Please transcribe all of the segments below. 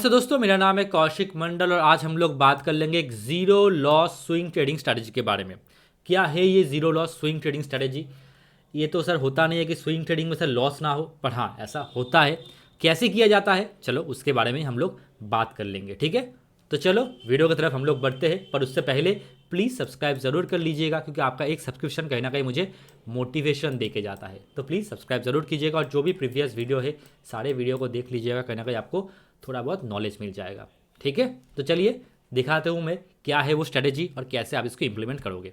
तो दोस्तों मेरा नाम है कौशिक मंडल और आज हम लोग बात कर लेंगे एक zero loss swing trading strategy के बारे में। क्या है ये zero loss swing trading strategy? ये तो सर होता नहीं है कि स्विंग ट्रेडिंग में सर लॉस ना हो, पर हाँ ऐसा होता है। कैसे किया जाता है चलो उसके बारे में हम लोग बात कर लेंगे, ठीक है। तो चलो वीडियो की तरफ हम लोग बढ़ते हैं, पर उससे पहले प्लीज़ सब्सक्राइब ज़रूर कर लीजिएगा क्योंकि आपका एक सब्सक्रिप्शन कहीं ना कहीं मुझे मोटिवेशन दे के जाता है। तो प्लीज़ सब्सक्राइब ज़रूर कीजिएगा और जो भी प्रीवियस वीडियो है सारे वीडियो को देख लीजिएगा, कहीं ना कहीं आपको थोड़ा बहुत नॉलेज मिल जाएगा, ठीक है। तो चलिए दिखाते हूँ मैं क्या है वो स्ट्रेटेजी और कैसे आप इसको इम्प्लीमेंट करोगे।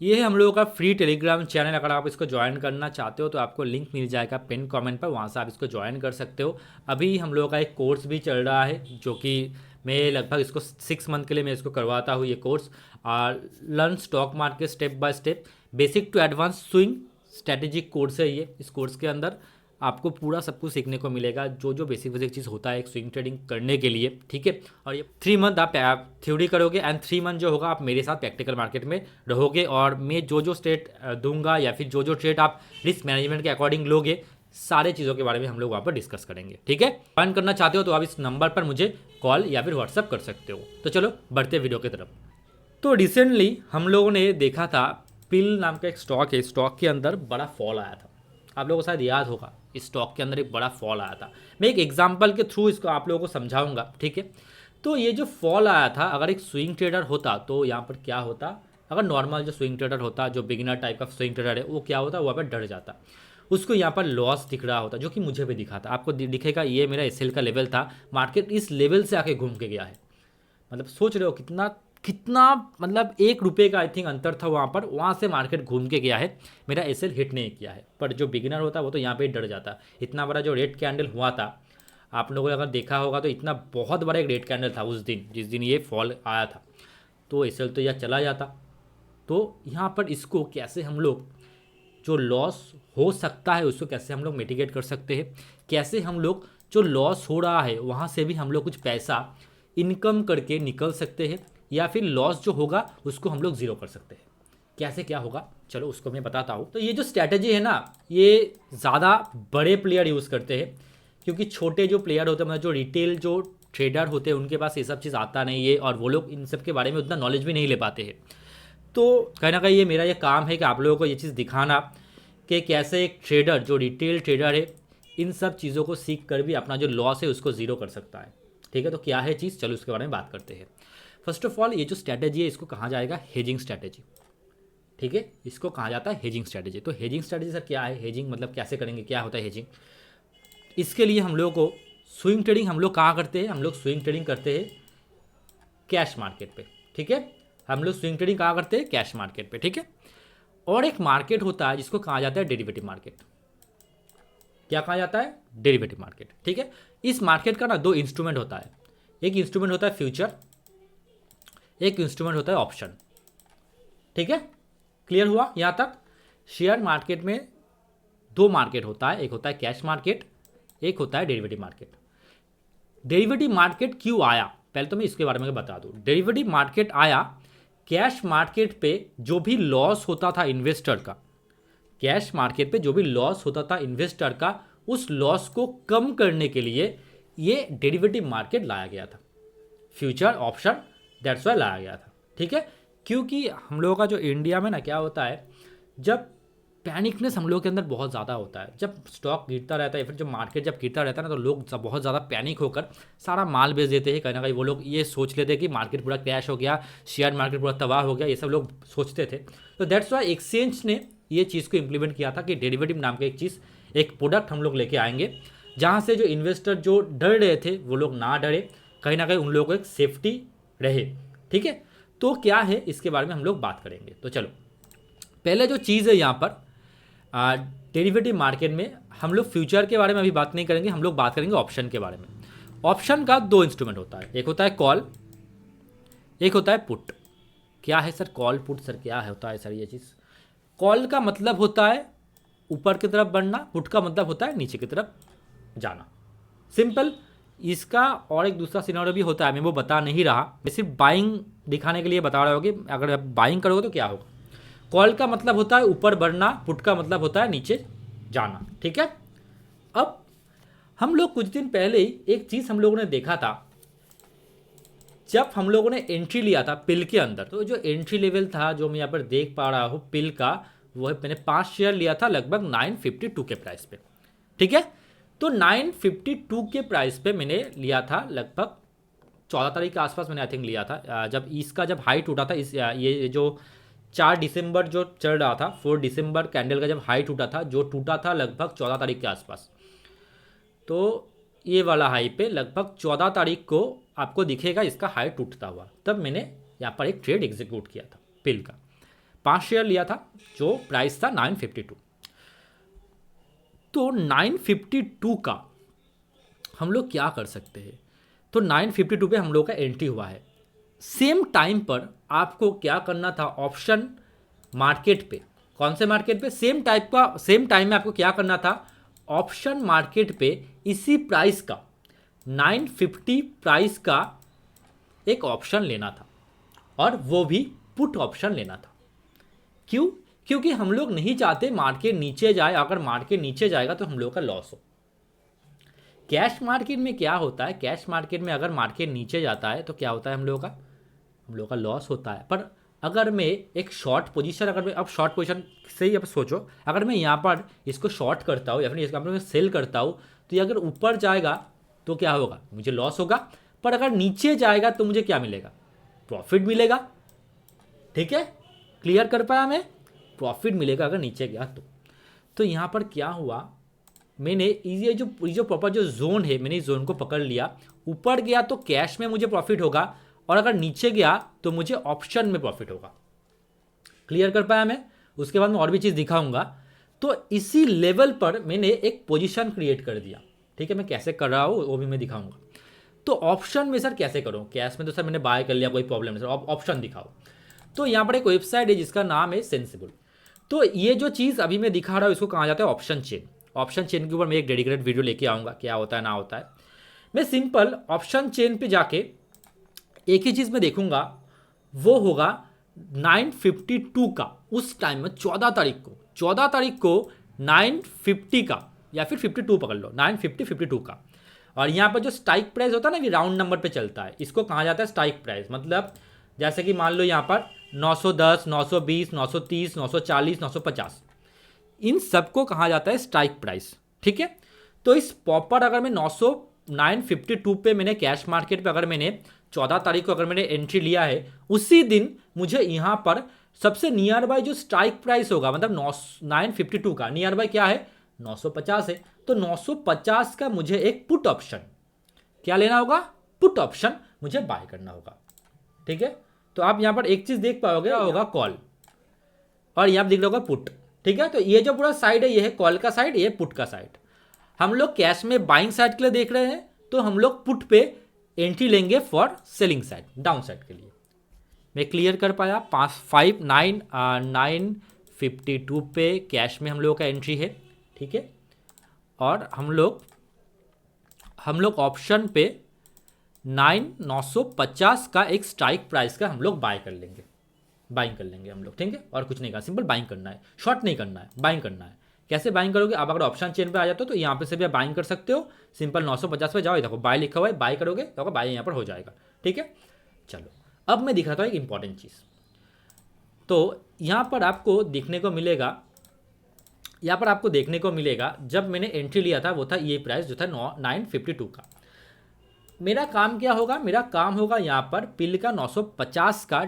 ये है हम लोगों का फ्री टेलीग्राम चैनल। अगर आप इसको ज्वाइन करना चाहते हो तो आपको लिंक मिल जाएगा पिन कमेंट पर, वहाँ से आप इसको ज्वाइन कर सकते हो। अभी हम लोगों का एक कोर्स भी चल रहा है जो कि मैं लगभग इसको 6 मंथ के लिए मैं इसको करवाता हूँ। ये course learn stock market step by step basic to advance swing strategic course है ये। इस कोर्स के अंदर आपको पूरा सब कुछ सीखने को मिलेगा, जो जो बेसिक बेसिक चीज़ होता है एक स्विंग ट्रेडिंग करने के लिए, ठीक है। और ये 3 मंथ आप थ्योरी करोगे एंड 3 मंथ जो होगा आप मेरे साथ प्रैक्टिकल मार्केट में रहोगे और मैं जो जो स्टेट दूंगा या फिर जो जो ट्रेड आप रिस्क मैनेजमेंट के अकॉर्डिंग लोगे, सारे चीज़ों के बारे में हम लोग वहाँ पर डिस्कस करेंगे, ठीक है। ज्वाइन करना चाहते हो तो आप इस नंबर पर मुझे कॉल या फिर व्हाट्सअप कर सकते हो। तो चलो बढ़ते वीडियो की तरफ। तो रिसेंटली हम लोगों ने देखा था पिल नाम का एक स्टॉक है, स्टॉक के अंदर बड़ा फॉल आया था। आप लोगों को शायद याद होगा इस स्टॉक के अंदर एक बड़ा फॉल आया था। मैं एक एग्जांपल के थ्रू इसको आप लोगों को समझाऊंगा, ठीक है। तो ये जो फॉल आया था, अगर एक स्विंग ट्रेडर होता तो यहाँ पर क्या होता? अगर नॉर्मल जो स्विंग ट्रेडर होता, जो बिगिनर टाइप का स्विंग ट्रेडर है, वो क्या होता, वहाँ पर डर जाता। उसको यहाँ पर लॉस दिख रहा होता, जो कि मुझे भी दिखा था। आपको दिखेगा ये मेरा एसएल का लेवल था, मार्केट इस लेवल से आके घूम के गया है। मतलब सोच रहे हो कितना कितना, मतलब 1 रुपये का आई थिंक अंतर था वहाँ पर, वहाँ से मार्केट घूम के गया है, मेरा एसएल हिट नहीं किया है। पर जो बिगिनर होता वो तो यहाँ पे डर जाता। इतना बड़ा जो रेड कैंडल हुआ था, आप लोगों ने अगर देखा होगा तो इतना बहुत बड़ा एक रेड कैंडल था उस दिन जिस दिन ये फॉल आया था, तो एसएल तो यह चला जाता। तो यहाँ पर इसको कैसे हम लोग जो लॉस हो सकता है उसको कैसे हम लोग मिटिगेट कर सकते हैं, कैसे हम लोग जो लॉस हो रहा है वहाँ से भी हम लोग कुछ पैसा इनकम करके निकल सकते हैं, या फिर लॉस जो होगा उसको हम लोग ज़ीरो कर सकते हैं। कैसे क्या होगा चलो उसको मैं बताता हूँ। तो ये जो स्ट्रैटेजी है ना, ये ज़्यादा बड़े प्लेयर यूज़ करते हैं, क्योंकि छोटे जो प्लेयर होते हैं, मतलब जो रिटेल जो ट्रेडर होते हैं, उनके पास ये सब चीज़ आता नहीं है और वो लोग इन सब के बारे में उतना नॉलेज भी नहीं ले पाते हैं। तो कहीं ना कहीं ये मेरा ये काम है कि आप लोगों को ये चीज़ दिखाना कि कैसे एक ट्रेडर जो रिटेल ट्रेडर है इन सब चीज़ों को सीख कर भी अपना जो लॉस है उसको ज़ीरो कर सकता है, ठीक है। तो क्या है चीज़, चलो उसके बारे में बात करते हैं। फर्स्ट ऑफ ऑल ये जो स्ट्रैटेजी है इसको कहा जाएगा हेजिंग स्ट्रैटेजी, ठीक है। इसको कहा जाता है हेजिंग स्ट्रैटेजी। तो हेजिंग स्ट्रैटेजी सर क्या है, हेजिंग मतलब कैसे करेंगे, क्या होता है हेजिंग? इसके लिए हम लोगों को स्विंग ट्रेडिंग हम लोग कहाँ करते हैं, हम लोग स्विंग ट्रेडिंग करते हैं कैश मार्केट पे, ठीक है। हम लोग स्विंग ट्रेडिंग कहाँ करते हैं, कैश मार्केट पे, ठीक है। और एक मार्केट होता है जिसको कहा जाता है डेरिवेटिव मार्केट। क्या कहा जाता है, डेरिवेटिव मार्केट, ठीक है। इस मार्केट का ना 2 इंस्ट्रूमेंट होता है। एक इंस्ट्रूमेंट होता है फ्यूचर, एक इंस्ट्रूमेंट होता है ऑप्शन, ठीक है। क्लियर हुआ यहाँ तक? शेयर मार्केट में 2 मार्केट होता है, एक होता है कैश मार्केट, एक होता है डेरिवेटिव मार्केट। डेरिवेटिव मार्केट क्यों आया, पहले तो मैं इसके बारे में बता दूं। डेरिवेटिव मार्केट आया कैश मार्केट पे जो भी लॉस होता था इन्वेस्टर का, कैश मार्केट पे जो भी लॉस होता था इन्वेस्टर का, उस लॉस को कम करने के लिए ये डेरिवेटिव मार्केट लाया गया था, फ्यूचर ऑप्शन, दैट्स वाई लाया गया था, ठीक है। क्योंकि हम लोगों का जो इंडिया में ना क्या होता है, जब पैनिकनेस हम लोगों के अंदर बहुत ज़्यादा होता है, जब स्टॉक गिरता रहता है, फिर जब मार्केट जब गिरता रहता है ना, तो लोग बहुत ज़्यादा पैनिक होकर सारा माल बेच देते हैं। कहीं ना कहीं वो लोग ये सोच लेते हैं कि मार्केट पूरा क्रैश हो गया, शेयर मार्केट पूरा तबाह हो गया, ये सब लोग सोचते थे। तो दैट्स वाई एक्सचेंज ने ये चीज़ को इम्प्लीमेंट किया था कि डेरिवेटिव नाम का एक चीज़, एक प्रोडक्ट हम लोग लेके आएंगे, जहाँ से जो इन्वेस्टर जो डर रहे थे वो लोग ना डरे, कहीं ना कहीं उन लोगों को एक सेफ्टी रहे, ठीक है। तो क्या है इसके बारे में हम लोग बात करेंगे। तो चलो पहले जो चीज़ है यहाँ पर डेरिवेटिव मार्केट में हम लोग फ्यूचर के बारे में अभी बात नहीं करेंगे, हम लोग बात करेंगे ऑप्शन के बारे में। ऑप्शन का 2 इंस्ट्रूमेंट होता है, एक होता है कॉल, एक होता है पुट। क्या है सर कॉल पुट, सर क्या है होता है सर ये चीज़? कॉल का मतलब होता है ऊपर की तरफ बढ़ना, पुट का मतलब होता है नीचे की तरफ जाना, सिंपल। इसका और एक दूसरा सिनेरियो भी होता है, मैं वो बता नहीं रहा, मैं सिर्फ बाइंग दिखाने के लिए बता रहा हूँ कि अगर आप बाइंग करोगे तो क्या होगा। कॉल का मतलब होता है ऊपर बढ़ना, पुट का मतलब होता है नीचे जाना, ठीक है। अब हम लोग कुछ दिन पहले ही एक चीज़ हम लोगों ने देखा था, जब हम लोगों ने एंट्री लिया था पिल के अंदर, तो जो एंट्री लेवल था जो मैं यहाँ पर देख पा रहा हूँ पिल का, वो है मैंने 5 शेयर लिया था लगभग 952 के प्राइस पे, ठीक है। तो 952 के प्राइस पे मैंने लिया था लगभग 14 तारीख के आसपास मैंने आई थिंक लिया था, जब इसका जब हाई टूटा था, इस ये जो 4 दिसंबर जो चल रहा था, 4 दिसंबर कैंडल का जब हाई टूटा था, जो टूटा था लगभग 14 तारीख के आसपास, तो ये वाला हाई पे लगभग 14 तारीख को आपको दिखेगा इसका हाई टूटता हुआ, तब मैंने यहाँ पर एक ट्रेड एग्जीक्यूट किया था पिल का, 5 शेयर लिया था जो प्राइस था 952। तो 952 का हम लोग क्या कर सकते हैं, तो 952 पे हम लोग का एंट्री हुआ है। सेम टाइम पर आपको क्या करना था, ऑप्शन मार्केट पे, कौन से मार्केट पे, सेम टाइम में आपको क्या करना था, ऑप्शन मार्केट पे इसी प्राइस का 950 प्राइस का एक ऑप्शन लेना था, और वो भी पुट ऑप्शन लेना था। क्यों? क्योंकि हम लोग नहीं चाहते मार्केट नीचे जाए, अगर मार्केट नीचे जाएगा तो हम लोग का लॉस हो। कैश मार्केट में क्या होता है, कैश मार्केट में अगर मार्केट नीचे जाता है तो क्या होता है, हम लोगों का लॉस होता है। पर अगर मैं एक शॉर्ट पोजीशन, अगर मैं अब शॉर्ट पोजीशन से ही अब सोचो, अगर मैं यहाँ पर इसको शॉर्ट करता हूँ या फिर इसका मैं सेल करता हूँ, तो ये अगर ऊपर जाएगा तो क्या होगा, मुझे लॉस होगा। पर अगर नीचे जाएगा तो मुझे क्या मिलेगा, प्रॉफिट मिलेगा, ठीक है। क्लियर कर पाया मैं, प्रॉफिट मिलेगा अगर नीचे गया तो यहाँ पर क्या हुआ, मैंने ये जो प्रॉपर जो जोन है, मैंने इस जोन को पकड़ लिया। ऊपर गया तो कैश में मुझे प्रॉफिट होगा, और अगर नीचे गया तो मुझे ऑप्शन में प्रॉफिट होगा। क्लियर कर पाया मैं, उसके बाद मैं और भी चीज़ दिखाऊंगा। तो इसी लेवल पर मैंने एक पोजीशन क्रिएट कर दिया, ठीक है। मैं कैसे कर रहा हूँ वो भी मैं दिखाऊंगा। तो ऑप्शन में सर कैसे करूँ, कैश में तो सर मैंने बाय कर लिया, कोई प्रॉब्लम नहीं सर, ऑप्शन दिखाओ। तो यहाँ पर एक वेबसाइट है जिसका नाम है सेंसिबल। तो ये जो चीज़ अभी मैं दिखा रहा हूँ इसको कहा जाता है ऑप्शन चेन। ऑप्शन चेन के ऊपर मैं एक डेडिकेटेड वीडियो लेके आऊँगा, क्या होता है ना होता है। मैं सिंपल ऑप्शन चेन पे जाके एक ही चीज़ में देखूंगा, वो होगा 952 का, उस टाइम में 14 तारीख को 950 का, या फिर 52 पकड़ लो, 950 52 का। और यहाँ पर जो स्ट्राइक प्राइस होता है ना, कि राउंड नंबर पे चलता है, इसको कहा जाता है स्ट्राइक प्राइस। मतलब जैसे कि मान लो यहाँ पर 910, 920, 930, 940, 950, इन सबको कहा जाता है स्ट्राइक प्राइस, ठीक है। तो इस प्रॉपर अगर मैं 952 पे मैंने कैश मार्केट पे अगर मैंने 14 तारीख को अगर मैंने एंट्री लिया है, उसी दिन मुझे यहाँ पर सबसे नियर बाय जो स्ट्राइक प्राइस होगा, मतलब 952 का नियर बाय क्या है, 950 है। तो 950 का मुझे एक पुट ऑप्शन क्या लेना होगा, पुट ऑप्शन मुझे बाय करना होगा, ठीक है। तो आप यहाँ पर एक चीज देख पाओगे, होगा कॉल, और यहाँ पर दिख रहा होगा पुट, ठीक है। तो ये जो पूरा साइड है, ये है कॉल का साइड, ये पुट का साइड। हम लोग कैश में बाइंग साइड के लिए देख रहे हैं, तो हम लोग पुट पे एंट्री लेंगे for selling side, down side के लिए। मैं क्लियर कर पाया, 952 पे कैश में हम लोगों का एंट्री है, ठीक है। और हम लोग ऑप्शन पे 950 का एक स्ट्राइक प्राइस का हम लोग बाइंग कर लेंगे हम लोग, ठीक है। और कुछ नहीं करना, सिंपल बाइंग करना है, शॉर्ट नहीं करना है, बाइंग करना है। कैसे बाइंग करोगे, आप अगर ऑप्शन चेन पे आ जाते हो तो यहाँ पे से भी आप बाइंग कर सकते हो। सिंपल 950 पे जाओ, देखो बाय लिखा हुआ है, बाय करोगे तो बाय यहाँ पर हो जाएगा, ठीक है। चलो अब मैं दिखाता हूँ एक इंपॉर्टेंट चीज़। तो यहाँ पर आपको देखने को मिलेगा, जब मैंने एंट्री लिया था वो था ये प्राइस जो था 952 का। मेरा काम क्या होगा, मेरा काम होगा यहाँ पर पिल का 950 का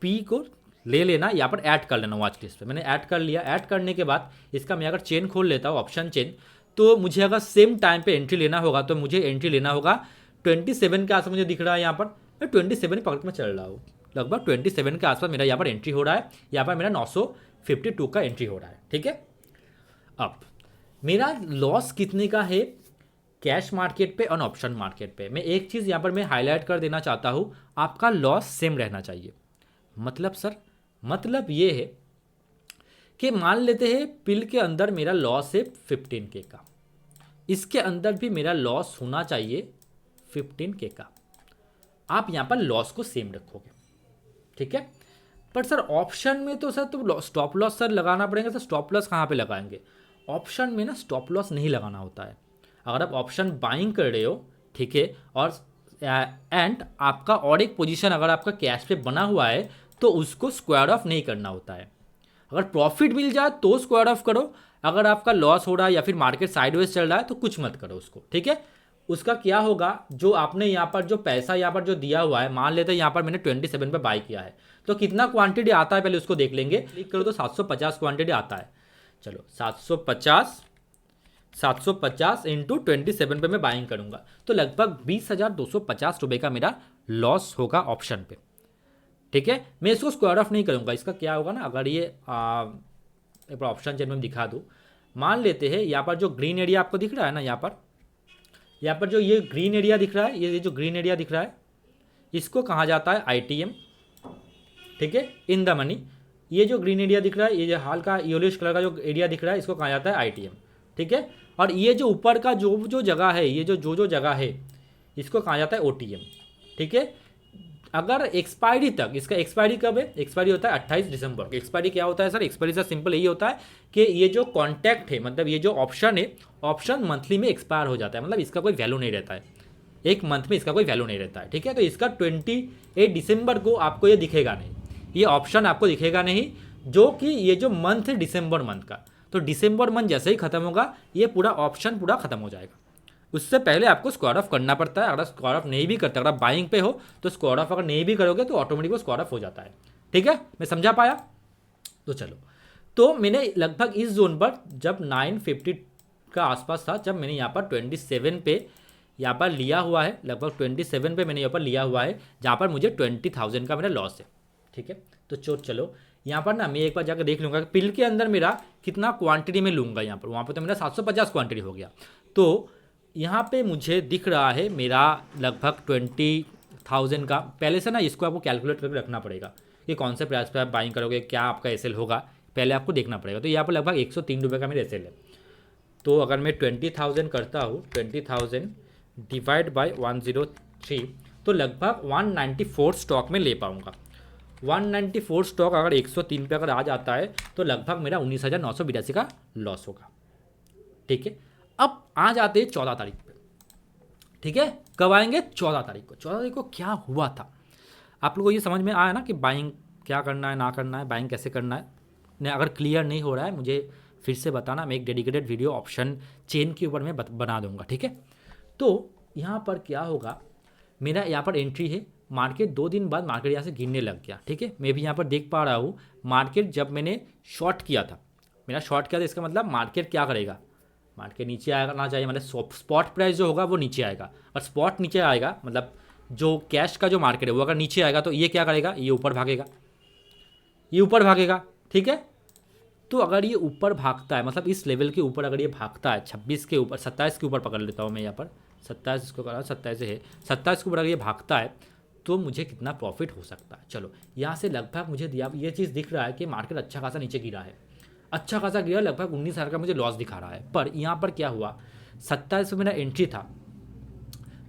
पी को ले लेना, यहाँ पर ऐड कर लेना वॉच लिस्ट पे। मैंने ऐड कर लिया। ऐड करने के बाद इसका मैं अगर चेन खोल लेता हूँ, ऑप्शन चेन, तो मुझे अगर सेम टाइम पे एंट्री लेना होगा तो मुझे एंट्री लेना होगा 27 के आसपास। मुझे दिख रहा है यहाँ पर मैं 27 पकड़ में चल रहा हूँ, लगभग 27 के आसपास मेरा यहाँ पर एंट्री हो रहा है। यहाँ पर मेरा 952 का एंट्री हो रहा है, ठीक है। अब मेरा लॉस कितने का है कैश मार्केट पे और ऑप्शन मार्केट पे, मैं एक चीज़ यहाँ पर मैं हाईलाइट कर देना चाहता हूँ, आपका लॉस सेम रहना चाहिए। मतलब सर, मतलब ये है कि मान लेते हैं पिल के अंदर मेरा लॉस है 15K का, इसके अंदर भी मेरा लॉस होना चाहिए 15K का। आप यहाँ पर लॉस को सेम रखोगे, ठीक है। पर सर ऑप्शन में तो सर तो स्टॉप लॉस सर लगाना पड़ेगा। सर स्टॉप लॉस कहाँ पे लगाएंगे? ऑप्शन में ना स्टॉप लॉस नहीं लगाना होता है। अगर आप ऑप्शन बाइंग कर रहे हो, ठीक है, और एंड आपका और एक पोजीशन अगर आपका कैश पे बना हुआ है तो उसको स्क्वायर ऑफ नहीं करना होता है। अगर प्रॉफिट मिल जाए तो स्क्वायर ऑफ करो, अगर आपका लॉस हो रहा है या फिर मार्केट साइडवेज चल रहा है तो कुछ मत करो उसको, ठीक है। उसका क्या होगा, जो आपने यहाँ पर जो पैसा यहाँ पर जो दिया हुआ है, मान लेते हैं यहाँ पर मैंने 27 पे बाई किया है, तो कितना क्वांटिटी आता है पहले उसको देख लेंगे। क्लिक करो तो 750 क्वांटिटी आता है। चलो 750 इंटू 27 पे मैं बाइंग करूंगा तो लगभग 20,250 रुपये का मेरा लॉस होगा ऑप्शन पे, ठीक है। मैं इसको स्क्वायर ऑफ नहीं करूंगा। इसका क्या होगा ना, अगर ये एक बार ऑप्शन चेन में दिखा दूँ, मान लेते हैं यहाँ पर जो ग्रीन एरिया आपको दिख रहा है ना, यहाँ पर जो ये ग्रीन एरिया दिख रहा है, ये जो ग्रीन एरिया दिख रहा है, इसको कहा जाता है ITM, ठीक है, इन द मनी। ये जो ग्रीन एरिया दिख रहा है, ये जो हल्का येलोइश कलर का जो एरिया दिख रहा है, इसको कहा जाता है ITM, ठीक है। और ये जो ऊपर का जो जगह है, ये जो जगह है, इसको कहा जाता है OTM, ठीक है। अगर एक्सपायरी तक, इसका एक्सपायरी कब है? एक्सपायरी होता है 28 दिसंबर। एक्सपायरी क्या होता है सर? एक्सपायरी से सिंपल यही होता है कि ये जो कॉन्टैक्ट है, मतलब ये जो ऑप्शन है, ऑप्शन मंथली में एक्सपायर हो जाता है, मतलब इसका कोई वैल्यू नहीं रहता है, एक मंथ में इसका कोई वैल्यू नहीं रहता है, ठीक है। तो इसका 28 दिसंबर को आपको ये दिखेगा नहीं, ये ऑप्शन आपको दिखेगा नहीं, जो कि ये जो मंथ है दिसंबर मंथ का, तो दिसंबर मंथ जैसे ही खत्म होगा ये पूरा ऑप्शन पूरा खत्म हो जाएगा। उससे पहले आपको स्क्वायर ऑफ करना पड़ता है। अगर स्क्वायर ऑफ नहीं भी करते, अगर आप बाइंग पे हो तो स्क्वायर ऑफ अगर नहीं भी करोगे तो ऑटोमेटिक वो स्क्वायर ऑफ हो जाता है, ठीक है। मैं समझा पाया? तो चलो, तो मैंने लगभग इस जोन पर जब 950 का आसपास था, जब मैंने यहाँ पर 27 पे यहाँ पर लिया हुआ है, लगभग 27 पे मैंने यहाँ पर लिया हुआ है, जहाँ पर मुझे 20,000 का मेरा लॉस है, ठीक है। तो चलो यहाँ पर ना मैं एक बार जाकर देख लूँगा पिल के अंदर मेरा कितना क्वांटिटी में लूँगा। यहाँ पर, वहाँ पर तो मेरा 750 क्वांटिटी हो गया, तो यहाँ पे मुझे दिख रहा है मेरा लगभग 20,000 का। पहले से ना इसको आपको कैलकुलेट करके रखना पड़ेगा कि कौन से प्राइस पे आप बाइंग करोगे, क्या आपका एसएल होगा, पहले आपको देखना पड़ेगा। तो यहाँ पर लगभग 103 रुपये का मेरा एसएल है। तो अगर मैं 20,000 करता हूँ, 20,000 डिवाइड बाई 103, तो लगभग 194 स्टॉक में ले पाऊँगा। 194 स्टॉक अगर 103 पे अगर आ जाता है तो लगभग मेरा 19,982 का लॉस होगा, ठीक है। अब आ जाते हैं 14 तारीख पे, ठीक है। कब आएंगे? 14 तारीख को। 14 तारीख को क्या हुआ था आप लोगों को ये समझ में आया ना कि बाइंग क्या करना है, ना करना है, बाइंग कैसे करना है। ने अगर क्लियर नहीं हो रहा है मुझे फिर से बताना, मैं एक डेडिकेटेड वीडियो ऑप्शन चेन के ऊपर मैं बना दूंगा, ठीक है। तो यहाँ पर क्या होगा, मेरा यहाँ पर एंट्री है, मार्केट 2 दिन बाद मार्केट यहाँ से गिरने लग गया, ठीक है। मैं भी यहाँ पर देख पा रहा हूँ मार्केट, जब मैंने शॉर्ट किया था, मेरा शॉर्ट किया था, इसका मतलब मार्केट क्या करेगा, मार्केट नीचे आना चाहिए, मतलब स्पॉट प्राइस जो होगा वो नीचे आएगा, और स्पॉट नीचे आएगा मतलब जो कैश का जो मार्केट है वो अगर नीचे आएगा तो ये क्या करेगा, ये ऊपर भागेगा, ये ऊपर भागेगा, ठीक है। तो अगर ये ऊपर भागता है, मतलब इस लेवल के ऊपर अगर ये भागता है, 26 के ऊपर, 27 के ऊपर पकड़ लेता हूँ मैं यहाँ पर, 27 इसको करा, 27 है, 27 के ऊपर अगर ये भागता है तो मुझे कितना प्रॉफिट हो सकता है। चलो यहाँ से लगभग मुझे दिया ये चीज़ दिख रहा है कि मार्केट अच्छा खासा नीचे गिरा है, अच्छा खासा गिरा, लगभग 19,000 का मुझे लॉस दिखा रहा है। पर यहाँ पर क्या हुआ, 27 पे मेरा एंट्री था,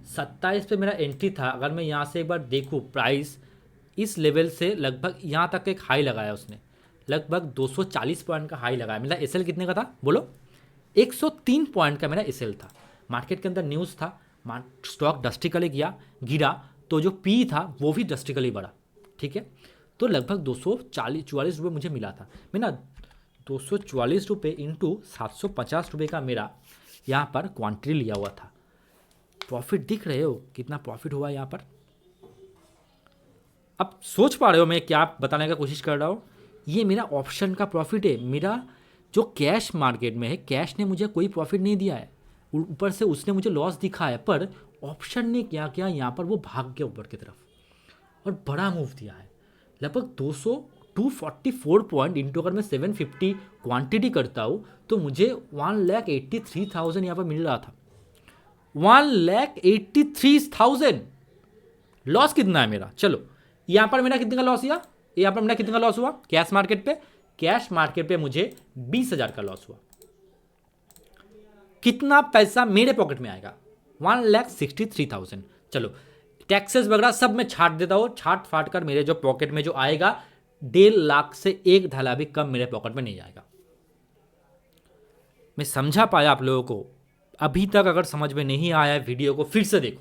27 पे मेरा एंट्री था। अगर मैं यहाँ से एक बार देखूँ प्राइस, इस लेवल से लगभग यहाँ तक एक हाई लगाया उसने, लगभग 240 पॉइंट का हाई लगाया। मेरा एसएल कितने का था बोलो? 103 पॉइंट का मेरा एसएल था। मार्केट के अंदर न्यूज़ था, स्टॉक ड्रास्टिकली गिरा, तो जो पी था वो भी ड्रास्टिकली बढ़ा, ठीक है। तो लगभग 244 रुपये मुझे मिला था। मैं ना 244 रुपये इंटू 750 रुपये का मेरा यहाँ पर क्वांटिटी लिया हुआ था। प्रॉफिट दिख रहे हो कितना प्रॉफिट हुआ यहाँ पर? अब सोच पा रहे हो मैं क्या बताने का कोशिश कर रहा हूँ? ये मेरा ऑप्शन का प्रॉफिट है। मेरा जो कैश मार्केट में है, कैश ने मुझे कोई प्रॉफिट नहीं दिया है, ऊपर से उसने मुझे लॉस दिखा है, पर ऑप्शन ने क्या किया यहाँ पर, वो भाग गया ऊपर की तरफ और बड़ा मूव दिया है। लगभग 244 पॉइंट इंटू अगर मैं 750 क्वांटिटी करता हूँ तो मुझे 1,83,000 यहाँ पर मिल रहा था। 1,83,000 लॉस कितना है मेरा? चलो यहाँ पर मेरा कितने का लॉस हुआ, यहाँ पर मेरा कितने का लॉस हुआ कैश मार्केट पे? कैश मार्केट पे मुझे 20,000 का लॉस हुआ। कितना पैसा मेरे पॉकेट में आएगा? 1,63,000। चलो टैक्सेस वगैरह सब मैं छाट देता हूँ, छाट फाट कर मेरे जो पॉकेट में जो आएगा 1.5 लाख से 1 ढाला भी कम मेरे पॉकेट में नहीं जाएगा। मैं समझा पाया आप लोगों को? अभी तक अगर समझ में नहीं आया है वीडियो को फिर से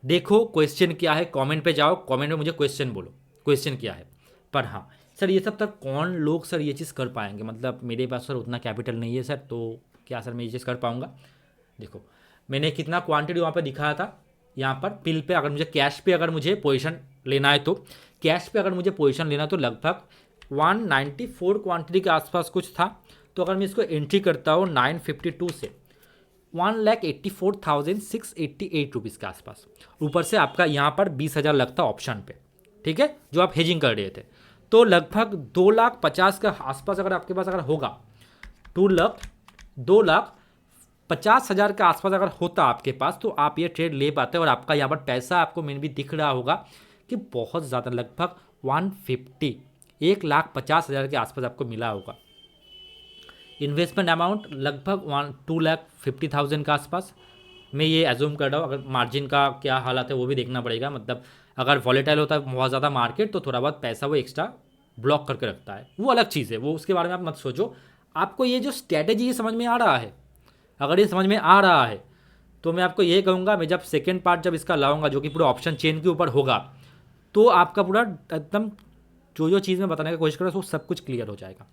देखो क्वेश्चन क्या है, कमेंट पे जाओ, कमेंट में मुझे क्वेश्चन बोलो क्वेश्चन क्या है। पर हाँ सर, ये सब तक कौन लोग सर ये चीज़ कर पाएंगे? मतलब मेरे पास सर उतना कैपिटल नहीं है सर, तो क्या सर मैं ये चीज़ कर पाऊँगा? देखो मैंने कितना क्वांटिटी वहाँ पे दिखाया था, यहाँ पर पिल पे अगर मुझे कैश पे अगर मुझे पोजीशन लेना है तो कैश पे अगर मुझे पोजीशन लेना है तो लगभग 194 क्वांटिटी के आसपास कुछ था। तो अगर मैं इसको एंट्री करता हूँ 952 से 1,84,688 रुपीज़ के आसपास, ऊपर से आपका यहाँ पर 20,000 लगता ऑप्शन पे, ठीक है, जो आप हेजिंग कर रहे थे। तो लगभग 2,50,000 के आसपास अगर आपके पास अगर होगा, 2,50,000 के आसपास अगर होता आपके पास, तो आप ये ट्रेड ले पाते और आपका यहाँ पर पैसा आपको मेन भी दिख रहा होगा कि बहुत ज़्यादा, लगभग 1,50,000 के आसपास आपको मिला होगा। इन्वेस्टमेंट अमाउंट लगभग 2,50,000 के आसपास मैं ये एज्यूम कर रहा हूँ। अगर मार्जिन का क्या हालत है वो भी देखना पड़ेगा, मतलब अगर वॉलेटाइल होता है बहुत ज़्यादा मार्केट तो थोड़ा बहुत पैसा वो एक्स्ट्रा ब्लॉक करके रखता है, वो अलग चीज़ है, वो उसके बारे में आप मत सोचो। आपको ये जो स्ट्रैटेजी ये समझ में आ रहा है, अगर ये समझ में आ रहा है तो मैं आपको ये कहूँगा, मैं जब सेकेंड पार्ट जब इसका लाऊंगा जो कि पूरा ऑप्शन चेन के ऊपर होगा, तो आपका पूरा एकदम जो चीज़ मैं बताने की कोशिश कर रहा हूँ वो सब कुछ क्लियर हो जाएगा।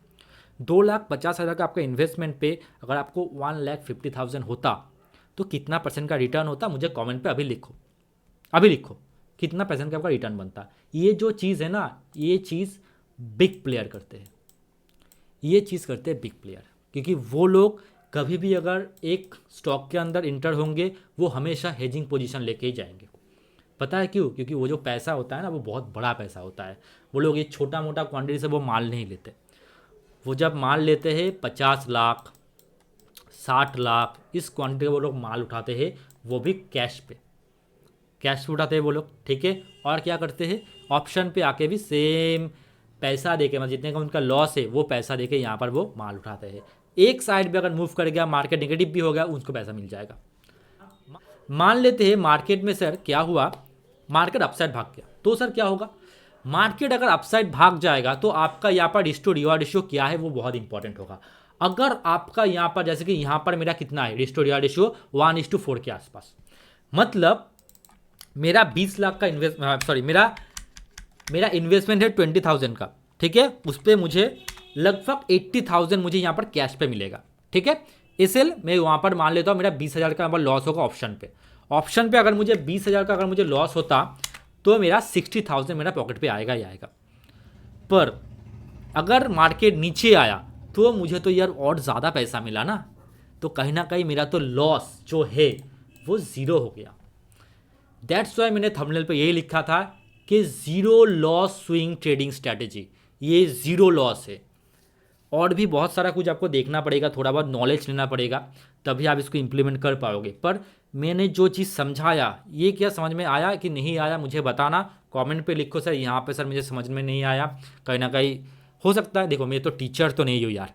2,50,000 का आपका इन्वेस्टमेंट पे अगर आपको 1,50,000 होता तो कितना % का रिटर्न होता? मुझे कमेंट पे अभी लिखो कितना % का आपका रिटर्न बनता। ये जो चीज़ है ना, ये चीज़ बिग प्लेयर करते हैं, ये चीज़ करते हैं बिग प्लेयर, क्योंकि वो लोग कभी भी अगर एक स्टॉक के अंदर इंटर होंगे वो हमेशा हेजिंग पोजीशन लेके ही जाएंगे। पता है क्यों? क्योंकि वो जो पैसा होता है ना वो बहुत बड़ा पैसा होता है। वो लोग ये छोटा मोटा क्वांटिटी से वो माल नहीं लेते। वो जब माल लेते हैं 50 लाख 60 लाख इस क्वांटिटी का वो लोग माल उठाते हैं, वो भी कैश पे उठाते हैं वो लोग, ठीक है। और क्या करते हैं, ऑप्शन पे आके भी सेम पैसा देके, मतलब जितने का उनका लॉस है वो पैसा देके यहाँ पर वो माल उठाते हैं। एक साइड पे अगर मूव कर गया, मार्केट नेगेटिव भी हो गया, उनको पैसा मिल जाएगा। मान लेते हैं मार्केट में सर क्या हुआ, मार्केट अपसाइड भाग गया, तो सर क्या होगा? मार्केट अगर अपसाइड भाग जाएगा तो आपका यहाँ पर रिस्क टू रिवार्ड रेशियो क्या है वो बहुत इंपॉर्टेंट होगा। अगर आपका यहाँ पर, जैसे कि यहाँ पर मेरा कितना है रिस्क टू रिवार्ड रेशियो 1:4 के आसपास, मतलब मेरा 20 लाख का मेरा इन्वेस्टमेंट है 20,000 का, ठीक है। उस पर मुझे लगभग 80,000 मुझे यहाँ पर कैश पे मिलेगा, ठीक है। इसलिए मैं वहाँ पर मान लेता हूँ मेरा 20,000 का यहाँ पर लॉस होगा ऑप्शन पे अगर मुझे 20,000 का अगर मुझे लॉस होता तो मेरा 60,000 मेरा पॉकेट पे आएगा ही आएगा। पर अगर मार्केट नीचे आया तो मुझे तो यार और ज़्यादा पैसा मिला ना, तो कहीं ना कहीं मेरा तो लॉस जो है वो ज़ीरो हो गया। दैट्स वाई मैंने थंबनेल पे यही लिखा था कि zero loss swing trading strategy, ये ज़ीरो लॉस है। और भी बहुत सारा कुछ आपको देखना पड़ेगा, थोड़ा बहुत नॉलेज लेना पड़ेगा, तभी आप इसको इम्प्लीमेंट कर पाओगे। पर मैंने जो चीज़ समझाया, ये क्या समझ में आया कि नहीं आया मुझे बताना, कमेंट पे लिखो सर यहाँ पे सर मुझे समझ में नहीं आया। कहीं ना कहीं हो सकता है, देखो मैं तो टीचर तो नहीं हूँ यार,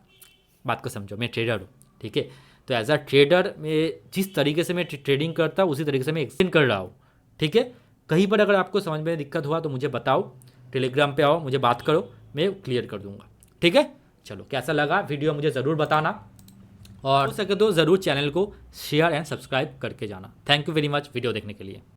बात को समझो, मैं ट्रेडर हूँ, ठीक है। तो एज अ ट्रेडर मैं जिस तरीके से मैं ट्रेडिंग करता हूँ उसी तरीके से मैं एक्सप्लेन कर रहा हूँ, ठीक है। कहीं पर अगर आपको समझ में दिक्कत हुआ तो मुझे बताओ, टेलीग्राम पे आओ, मुझे बात करो, मैं क्लियर कर दूंगा, ठीक है। चलो कैसा लगा वीडियो मुझे ज़रूर बताना, और हो सके तो ज़रूर चैनल को शेयर एंड सब्सक्राइब करके जाना। Thank you very much video देखने के लिए।